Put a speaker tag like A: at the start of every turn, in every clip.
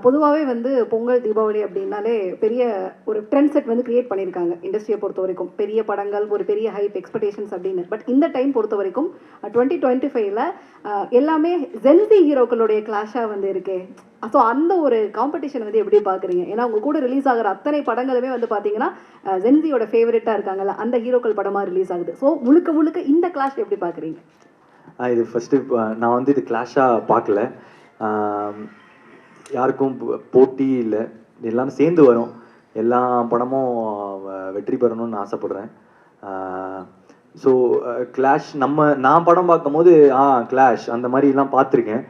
A: பொதுவாகவே வந்து பொங்கல் தீபாவளி அப்படின்னாலே பெரிய ஒரு ட்ரெண்ட் செட் வந்து கிரியேட் பண்ணியிருக்காங்க இண்டஸ்ட்ரியை பொறுத்த வரைக்கும். பெரிய படங்கள், ஒரு பெரிய ஹைப் எக்ஸ்பெக்டேஷன்ஸ் அப்படின்னு. பட் இந்த டைம் பொறுத்த வரைக்கும் 2025ல எல்லாமே ஜென்சி ஹீரோக்களுடைய கிளாஷாக வந்து இருக்கே. ஸோ அந்த ஒரு காம்படிஷன் வந்து எப்படி பார்க்குறீங்க? ஏன்னா உங்கள் கூட ரிலீஸ் ஆகிற அத்தனை படங்களுமே வந்து பார்த்தீங்கன்னா ஜென்சியோட ஃபேவரட்டாக இருக்காங்கல்ல, அந்த ஹீரோக்கள் படமாக ரிலீஸ் ஆகுது. ஸோ முழுக்க முழுக்க இந்த கிளாஷ் எப்படி பார்க்குறீங்க?
B: இது ஃபஸ்ட்டு நான் வந்து இது கிளாஷாக பார்க்கல. யாருக்கும் போட்டி இல்லை, எல்லாரும் சேர்ந்து வரும். எல்லா படமும் வெற்றி பெறணும்னு ஆசைப்பட்றேன். ஸோ கிளாஷ் நான் படம் பார்க்கும்போது கிளாஷ் அந்த மாதிரிலாம் பார்த்துருக்கேன்.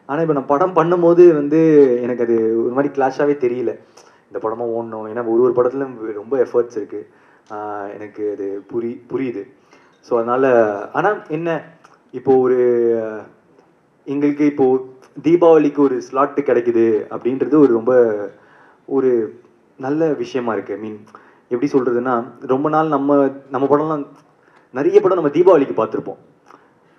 B: ஆனால் இப்போ நான் படம் பண்ணும்போது வந்து எனக்கு அது ஒரு மாதிரி கிளாஷாகவே தெரியல. இந்த படமாக ஓடணும், ஏன்னா ஒரு படத்துலையும் ரொம்ப எஃபர்ட்ஸ் இருக்குது. எனக்கு அது புரியுது. ஸோ அதனால் ஆனால் என்ன இப்போது எங்களுக்கு இப்போது தீபாவளிக்கு ஒரு ஸ்லாட்டு கிடைக்குது அப்படின்றது ரொம்ப ஒரு நல்ல விஷயமா இருக்குது. ஐ மீன் எப்படி சொல்கிறதுன்னா, ரொம்ப நாள் நம்ம படம்லாம் நிறைய படம் நம்ம தீபாவளிக்கு பார்த்துருப்போம்.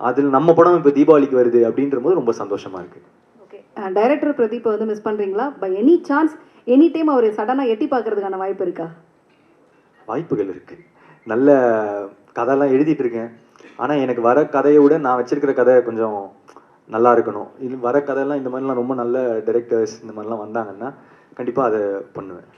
B: அதில் நம்ம படம் இப்போ தீபாவளிக்கு வருது அப்படின்ற போது ரொம்ப சந்தோஷமாக இருக்குது.
A: ஓகே, டைரக்டர் பிரதீப் வந்து மிஸ் பண்ணுறீங்களா? By any chance any time அவர் சடனாக எட்டி பார்க்கறதுக்கான வாய்ப்பு இருக்கா?
B: வாய்ப்புகள் இருக்குது. நல்ல கதைலாம் எழுதிட்டு இருக்கேன். ஆனால் எனக்கு வர கதையை விட நான் வச்சிருக்கிற கதை கொஞ்சம் நல்லா இருக்கணும். இது வர கதையெல்லாம் இந்த மாதிரிலாம் ரொம்ப நல்ல டைரக்டர்ஸ் இந்த மாதிரிலாம் வந்தாங்கன்னா கண்டிப்பாக அதை பண்ணுவேன்.